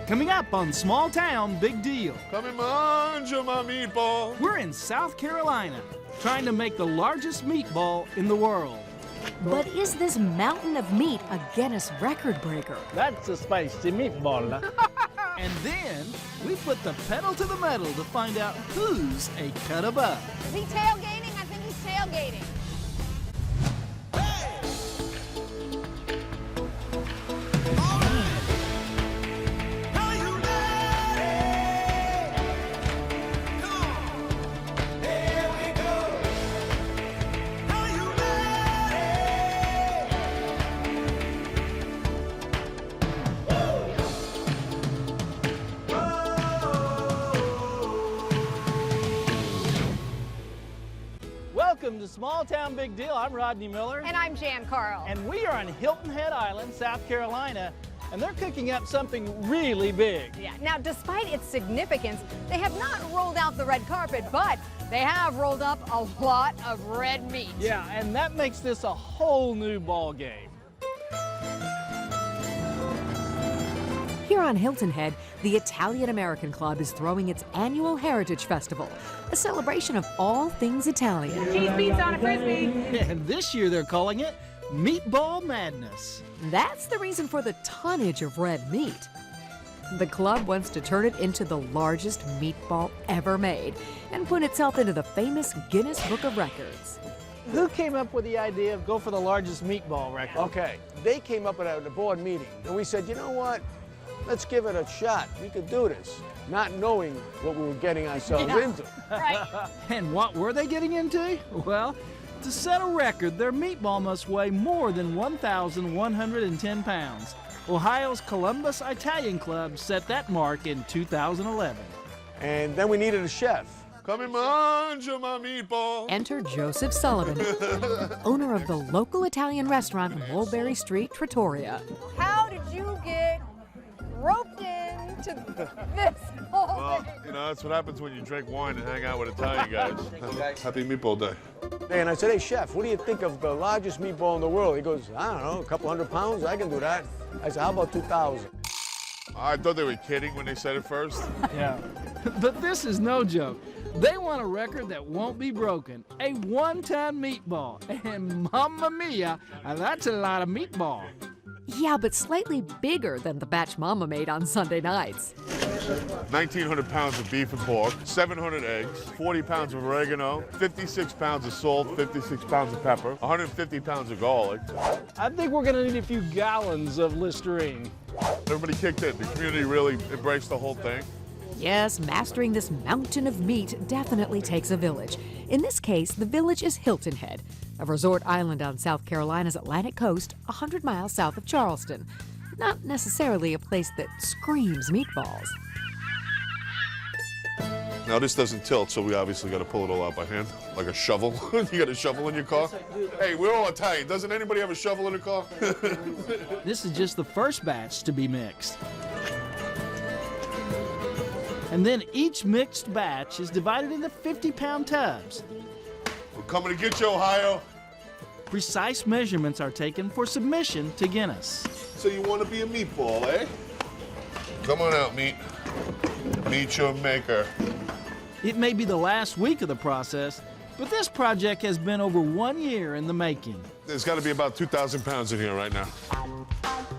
Coming up on Small Town Big Deal. Come and mangia my meatball. We're in South Carolina, trying to make the largest meatball in the world. But is this mountain of meat a Guinness record breaker? That's a spicy meatball. And then we put the pedal to the metal to find out who's a cut above. Is he tailgating? I think he's tailgating. Welcome to Small Town Big Deal. I'm Rodney Miller. And I'm Jann Carl. And we are on Hilton Head Island, South Carolina, and they're cooking up something really big. Yeah. Now, despite its significance, they have not rolled out the red carpet, but they have rolled up a lot of red meat. Yeah, and that makes this a whole new ball game. Here on Hilton Head, the Italian-American Club is throwing its annual Heritage Festival, a celebration of all things Italian. Cheese pizza on a Frisbee. And this year they're calling it Meatball Madness. That's the reason for the tonnage of red meat. The club wants to turn it into the largest meatball ever made and put itself into the famous Guinness Book of Records. Who came up with the idea of go for the largest meatball record? Okay, they came up at a board meeting, and we said, you know what? Let's give it a shot. We could do this, not knowing what we were getting ourselves into. Right. And what were they getting into? Well, to set a record, their meatball must weigh more than 1,110 pounds. Ohio's Columbus Italian Club set that mark in 2011. And then we needed a chef. Come and mangia my meatball. Enter Joseph Sullivan, owner of the local Italian restaurant Mulberry Street, Trattoria. How did you get roped into this whole Well, thing? you know, that's what happens when you drink wine and hang out with Italian guys. Happy Meatball Day. And I said, hey, chef, what do you think of the largest meatball in the world? He goes, I don't know, a couple 100 pounds? I can do that. I said, how about 2,000? I thought they were kidding when they said it first. Yeah. But this is no joke. They want a record that won't be broken, a one-ton meatball. And mamma mia, that's a lot of meatball. Yeah, but slightly bigger than the batch Mama made on Sunday nights. 1,900 pounds of beef and pork, 700 eggs, 40 pounds of oregano, 56 pounds of salt, 56 pounds of pepper, 150 pounds of garlic. I think we're gonna need a few gallons of Listerine. Everybody kicked in. The community really embraced the whole thing. Yes, mastering this mountain of meat definitely takes a village. In this case, the village is Hilton Head, a resort island on South Carolina's Atlantic coast, 100 miles south of Charleston. Not necessarily a place that screams meatballs. Now this doesn't tilt, so we obviously got to pull it all out by hand, like a shovel. You got a shovel in your car? Hey, we're all Italian. Doesn't anybody have a shovel in their car? This is just the first batch to be mixed. And then each mixed batch is divided into 50-pound tubs. We're coming to get you, Ohio. Precise measurements are taken for submission to Guinness. So you want to be a meatball, eh? Come on out, meat. Meet your maker. It may be the last week of the process, but this project has been over 1 year in the making. There's got to be about 2,000 pounds in here right now.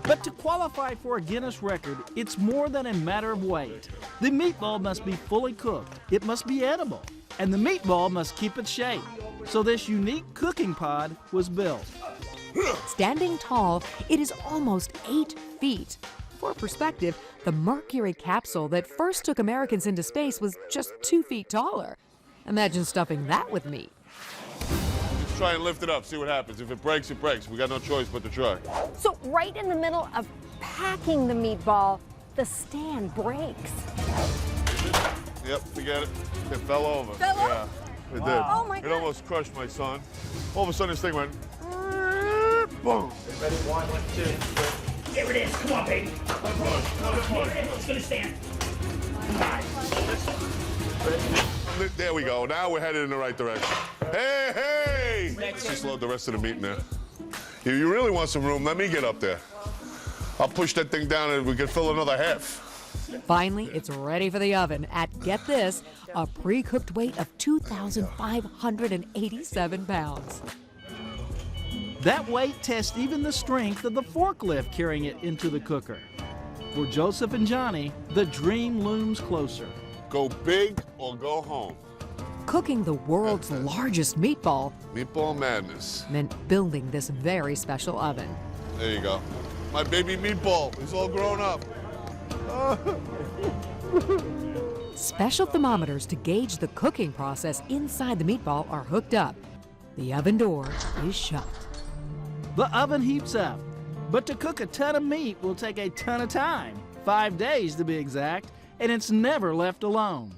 But to qualify for a Guinness record, it's more than a matter of weight. The meatball must be fully cooked, it must be edible, and the meatball must keep its shape. So this unique cooking pod was built. Standing tall, it is almost 8 feet. For perspective, the Mercury capsule that first took Americans into space was just 2 feet taller. Imagine stuffing that with meat. Just try and lift it up, see what happens. If it breaks, it breaks. We got no choice but to try. So right in the middle of packing the meatball, the stand breaks. Yep, we got it. It fell over. Fell over? Yeah, it did. Oh my It God. almost crushed my son. All of a sudden, this thing went, boom. Ready? 1, 2, 3. There it is. Come on, baby. Come on. It's gonna stand. There we go. Now we're headed in the right direction. Hey, hey! Let's just load the rest of the meat in there. If you really want some room, let me get up there. I'll push that thing down and we can fill another half. Finally, it's ready for the oven at, get this, a pre-cooked weight of 2,587 pounds. That weight tests even the strength of the forklift carrying it into the cooker. For Joseph and Johnny, the dream looms closer. Go big or go home. Cooking the world's largest meatball Meatball madness. meant building this very special oven. There you go. My baby Meatball. He's all grown up. Special thermometers to gauge the cooking process inside the meatball are hooked up. The oven door is shut. The oven heats up, but to cook a ton of meat will take a ton of time, 5 days to be exact, and it's never left alone.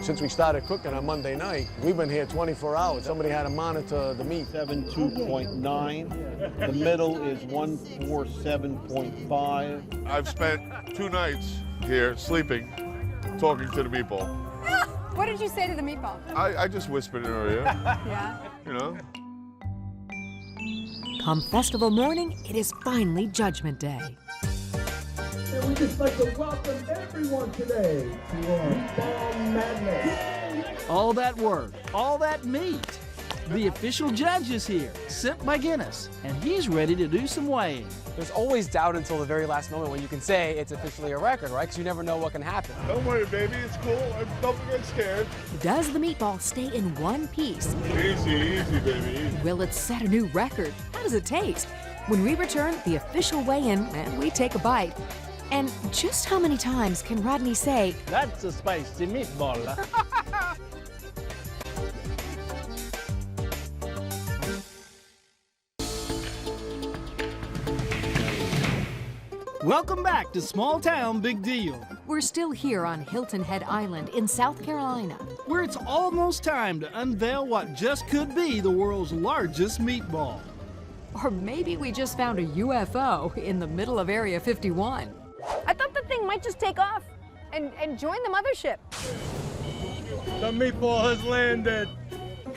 Since we started cooking on Monday night, we've been here 24 hours. Somebody had to monitor the meat. 72.9. The middle is 147.5. I've spent 2 nights here sleeping, talking to the meatball. What did you say to the meatball? I just whispered in her ear, Yeah. you know. Come festival morning, it is finally Judgment Day. And we'd just like to welcome everyone today to our Meatball Madness. All that work, all that meat. The official judge is here, sent by Guinness, and he's ready to do some weighing. There's always doubt until the very last moment when you can say it's officially a record, right? Because you never know what can happen. Don't worry, baby, it's cool. Don't get scared. Does the meatball stay in one piece? Easy, easy, baby, easy. Will it set a new record? How does it taste? When we return, the official weigh-in, and we take a bite. And just how many times can Rodney say, That's a spicy meatball. Welcome back to Small Town Big Deal, we're still here on Hilton Head Island in South Carolina. where it's almost time to unveil what just could be the world's largest meatball. Or maybe we just found a UFO in the middle of Area 51. I thought the thing might just take off and join the mothership. The meatball has landed.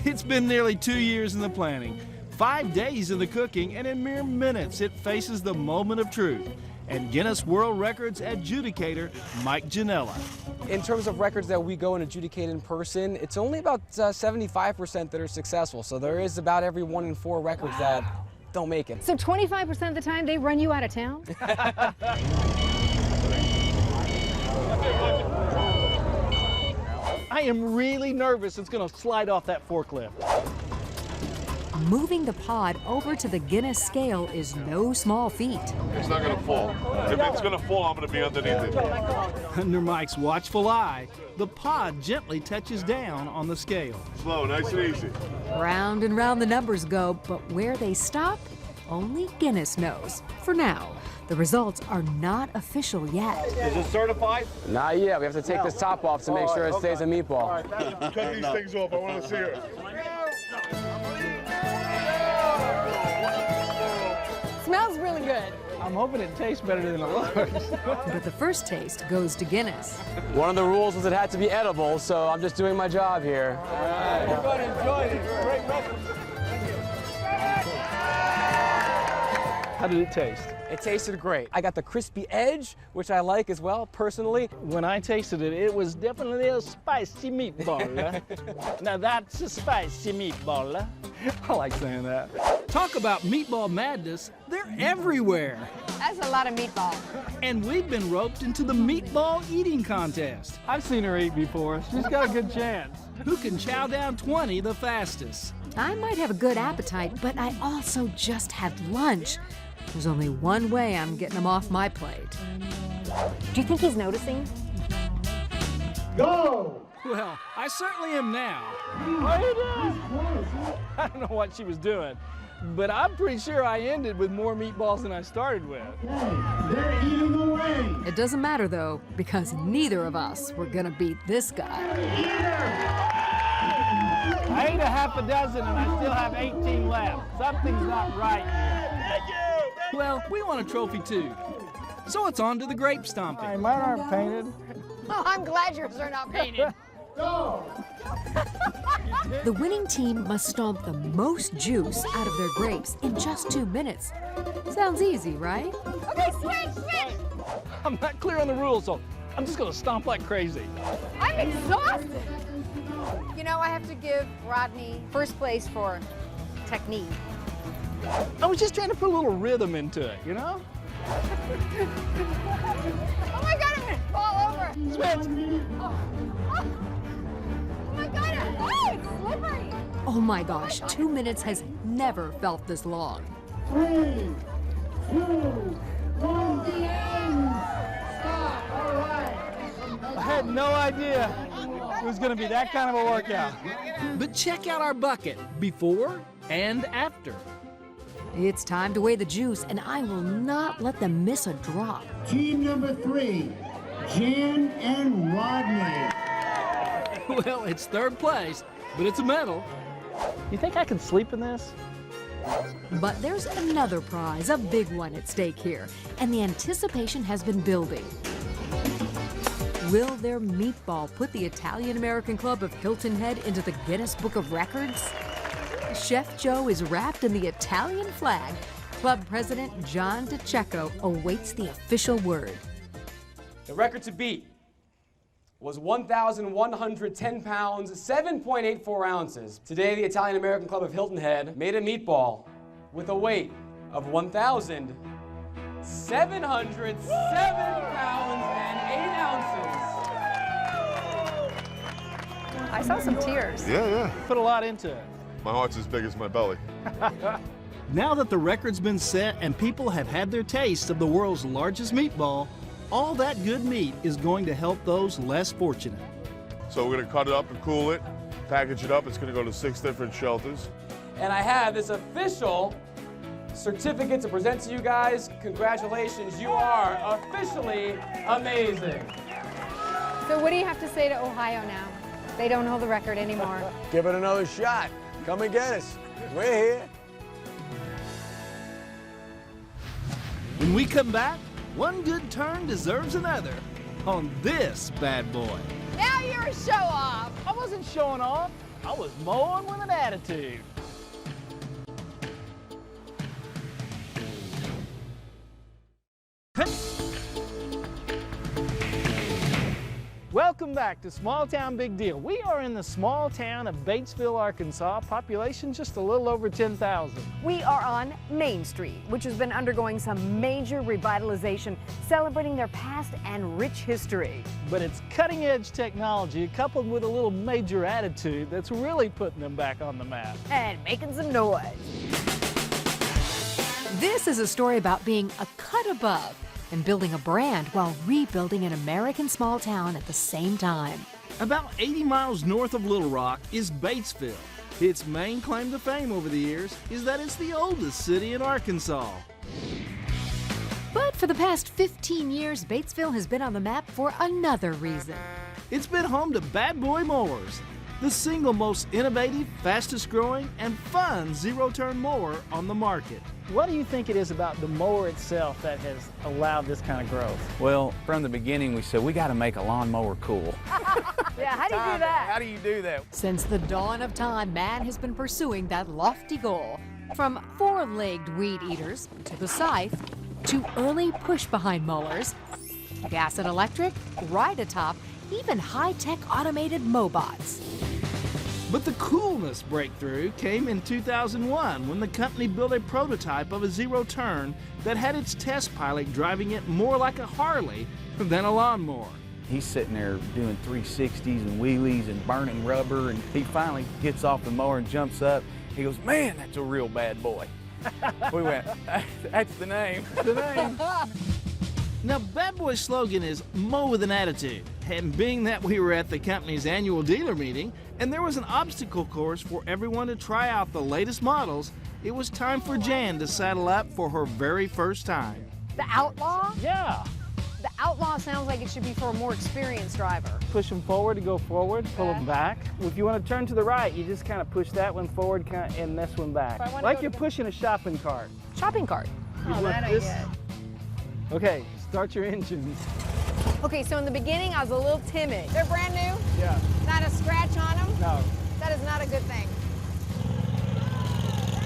It's been nearly 2 years in the planning, 5 days in the cooking, and in mere minutes it faces the moment of truth. And Guinness World Records adjudicator Mike Janella. In terms of records that we go and adjudicate in person, it's only about 75% that are successful. So there is about every 1 in 4 records that don't make it. So 25% of the time they run you out of town? I am really nervous it's going to slide off that forklift. Moving the pod over to the Guinness scale is no small feat. It's not gonna fall. If it's gonna fall, I'm gonna be underneath it. Under Mike's watchful eye, the pod gently touches down on the scale. Slow, nice and easy. Round and round the numbers go, but where they stop, only Guinness knows. For now, the results are not official yet. Is it certified? Not yet. We have to take this top off to make sure it stays a meatball. Cut these things off. I want to see her. Smells really good. I'm hoping it tastes better than it looks. But the first taste goes to Guinness. One of the rules was it had to be edible, so I'm just doing my job here. We're going to enjoy this great record. How did it taste? It tasted great. I got the crispy edge, which I like as well, personally. When I tasted it, it was definitely a spicy meatball. Now that's a spicy meatball. I like saying that. Talk about meatball madness, they're everywhere. That's a lot of meatball. And we've been roped into the meatball eating contest. I've seen her eat before. She's got a good chance. Who can chow down 20 the fastest? I might have a good appetite, but I also just had lunch. There's only one way I'm getting them off my plate. Do you think he's noticing? Go! Well, I certainly am now. What are you doing? I don't know what she was doing, but I'm pretty sure I ended with more meatballs than I started with. They're eating away. It doesn't matter though, because neither of us were gonna beat this guy. I ate a half a dozen and I still have 18 left. Something's not right here. Well, we want a trophy too. So it's on to the grape stomping. Mine aren't painted. Oh, I'm glad yours are not painted. Go! The winning team must stomp the most juice out of their grapes in just 2 minutes. Sounds easy, right? Okay, switch! I'm not clear on the rules, so I'm just gonna stomp like crazy. I'm exhausted. You know, I have to give Rodney first place for technique. I was just trying to put a little rhythm into it, you know? Oh my God, I'm gonna fall over. Switch! Oh my God, oh, it's slippery. Oh my gosh, 2 minutes has never felt this long. 3, 2, 1, the end. Stop. All right. I had no idea it was gonna be that kind of a workout. But check out our bucket before and after. It's time to weigh the juice, and I will not let them miss a drop. Team number 3, Jann and Rodney. Well, it's third place, but it's a medal. You think I can sleep in this? But there's another prize, a big one at stake here, and the anticipation has been building. Will their meatball put the Italian-American club of Hilton Head into the Guinness Book of Records? Chef Joe is wrapped in the Italian flag. Club president John awaits the official word. The record to beat was 1,110 pounds, 7.84 ounces. Today, the Italian-American Club of Hilton Head made a meatball with a weight of 1,707 pounds and 8 ounces. I saw some tears. Yeah. Put a lot into it. My heart's as big as my belly. Now that the record's been set and people have had their taste of the world's largest meatball, all that good meat is going to help those less fortunate. So we're gonna cut it up and cool it, package it up. It's gonna go to 6 different shelters. And I have this official certificate to present to you guys. Congratulations, you are officially amazing. So what do you have to say to Ohio now? They don't hold the record anymore. Give it another shot. Come and get us. We're here. When we come back, one good turn deserves another on this bad boy. Now you're a show off. I wasn't showing off. I was mowing with an attitude. Welcome back to Small Town Big Deal. We are in the small town of Batesville, Arkansas, population just a little over 10,000. We are on Main Street, which has been undergoing some major revitalization, celebrating their past and rich history. But it's cutting-edge technology coupled with a little major attitude that's really putting them back on the map. And making some noise. This is a story about being a cut above and building a brand while rebuilding an American small town at the same time. About 80 miles north of Little Rock is Batesville. Its main claim to fame over the years is that it's the oldest city in Arkansas. But for the past 15 years, Batesville has been on the map for another reason. It's been home to Bad Boy Mowers, the single most innovative, fastest growing, and fun zero-turn mower on the market. What do you think it is about the mower itself that has allowed this kind of growth? Well, from the beginning, we said we got to make a lawnmower cool. Yeah, how do you do that? How do you do that? Since the dawn of time, man has been pursuing that lofty goal. From four-legged weed eaters to the scythe to early push-behind mowers, gas and electric, ride-atop, even high-tech automated mobots. But the coolness breakthrough came in 2001 when the company built a prototype of a zero-turn that had its test pilot driving it more like a Harley than a lawnmower. He's sitting there doing 360s and wheelies and burning rubber, and he finally gets off the mower and jumps up. He goes, "Man, that's a real bad boy." We went, "That's the name." The name. Now, Bad Boy's slogan is mow with an attitude. And being that we were at the company's annual dealer meeting and there was an obstacle course for everyone to try out the latest models, it was time for Jann to saddle up for her very first time. The Outlaw? Yeah. The Outlaw sounds like it should be for a more experienced driver. Push them forward to go forward, pull them back. If you want to turn to the right, you just kind of push that one forward and this one back. Like you're pushing a shopping cart. Shopping cart. You Oh, want that I this? get. Okay, start your engines. Okay, so in the beginning, I was a little timid. They're brand new? Yeah. Not a scratch on them? No. Is that That is not a good thing.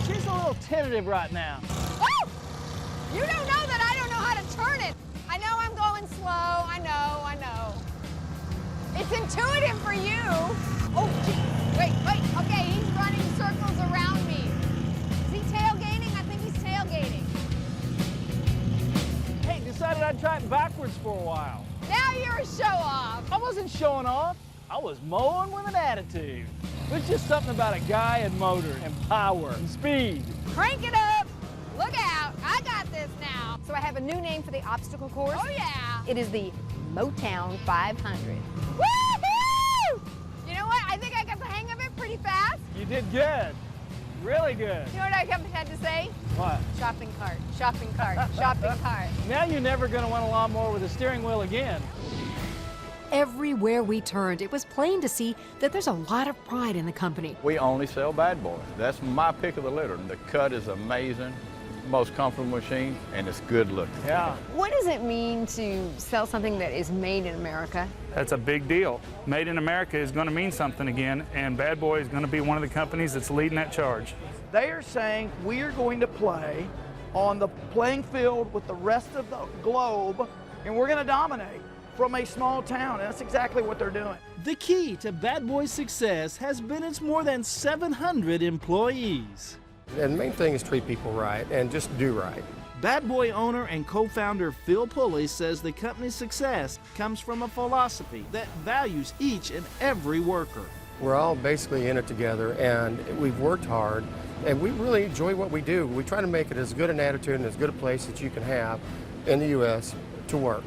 She's a little tentative right now. Woo! You don't know that I don't know how to turn it. I know I'm going slow. I know. It's intuitive for you. Oh, gee. Wait. Okay, he's running circles around me. Is he tailgating? I think he's tailgating. Hey, decided I'd try it backwards for a while. Now you're a show-off. I wasn't showing off. I was mowing with an attitude. There's just something about a guy and motor and power and speed. Crank it up. Look out. I got this now. So I have a new name for the obstacle course. Oh, yeah. It is the Motown 500. Woo-hoo! You know what? I think I got the hang of it pretty fast. You did good. Really good. You know what I had to say? What? Shopping cart, shopping cart, shopping cart. Now you're never going to want a lawnmower with a steering wheel again. Everywhere we turned, it was plain to see that there's a lot of pride in the company. We only sell bad boys. That's my pick of the litter. The cut is amazing, most comfortable machine, and it's good looking. Yeah. What does it mean to sell something that is made in America? That's a big deal. Made in America is going to mean something again, and Bad Boy is going to be one of the companies that's leading that charge. They are saying we are going to play on the playing field with the rest of the globe, and we're going to dominate from a small town, and that's exactly what they're doing. The key to Bad Boy's success has been its more than 700 employees. And the main thing is treat people right and just do right. Bad Boy owner and co-founder Phil Pulley says the company's success comes from a philosophy that values each and every worker. We're all basically in it together, and we've worked hard, and we really enjoy what we do. We try to make it as good an attitude and as good a place that you can have in the U.S. to work.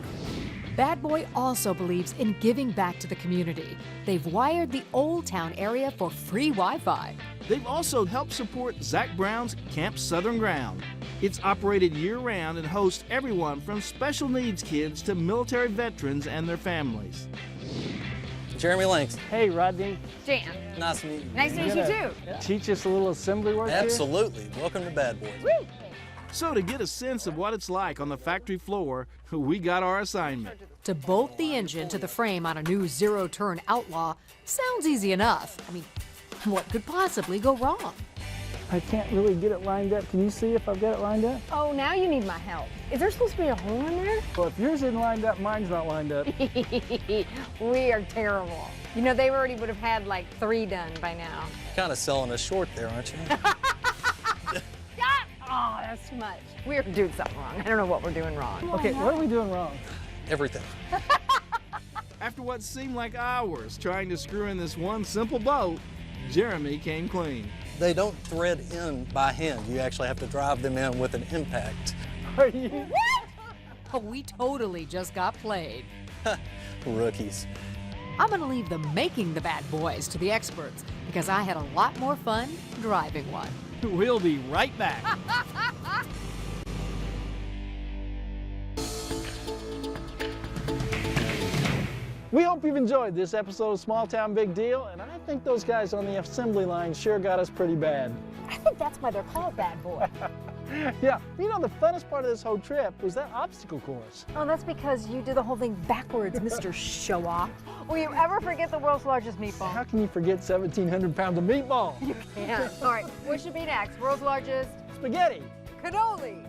Bad Boy also believes in giving back to the community. They've wired the Old Town area for free Wi-Fi. They've also helped support Zach Brown's Camp Southern Ground. It's operated year-round and hosts everyone from special needs kids to military veterans and their families. Jeremy Langston. Hey, Rodney. Jann. Nice to meet you. Nice to meet you, too. Teach us a little assembly work here? Absolutely. Welcome to Bad Boys. Woo! So to get a sense of what it's like on the factory floor, we got our assignment. To bolt the engine to the frame on a new zero-turn Outlaw sounds easy enough. I mean, what could possibly go wrong? I can't really get it lined up. Can you see if I've got it lined up? Oh, now you need my help. Is there supposed to be a hole in there? Well, if yours isn't lined up, mine's not lined up. We are terrible. You know, they already would have had like 3 done by now. Kind of selling us short there, aren't you? Oh, that's too much. We're doing something wrong. I don't know what we're doing wrong. Okay, what are we doing wrong? Everything. After what seemed like hours trying to screw in this one simple bolt, Jeremy came clean. They don't thread in by hand. You actually have to drive them in with an impact. Are you? What? Oh, we totally just got played. Rookies. I'm gonna leave the making the Bad Boys to the experts because I had a lot more fun driving one. We'll be right back. We hope you've enjoyed this episode of Small Town Big Deal, and I think those guys on the assembly line sure got us pretty bad. I think that's why they're called Bad Boy. Yeah, you know, the funnest part of this whole trip was that obstacle course. Oh, that's because you did the whole thing backwards, Mr. Show-Off. Will you ever forget the world's largest meatball? How can you forget 1,700 pounds of meatball? You can't. All right, what should be next? World's largest? Spaghetti. Cannoli.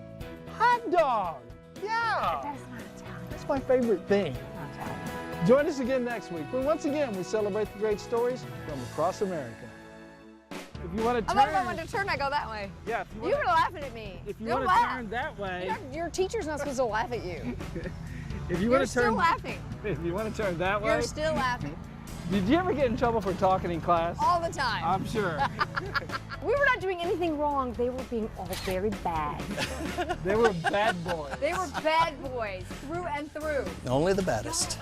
Hot dog. Yeah. That's not Italian. That's my favorite thing. Not Italian. Join us again next week when once again we celebrate the great stories from across America. If you want to turn, I don't want to turn. I go that way. Yeah. You were laughing at me. If you Don't want to laugh. turn that way. Your teacher's not supposed to laugh at you. If you You're want to turn, still laughing. If you want to turn that way. You're still laughing. Did you ever get in trouble for talking in class? All the time. I'm sure. We were not doing anything wrong. They were being all very bad. They were bad boys. They were bad boys through and through. Only the baddest.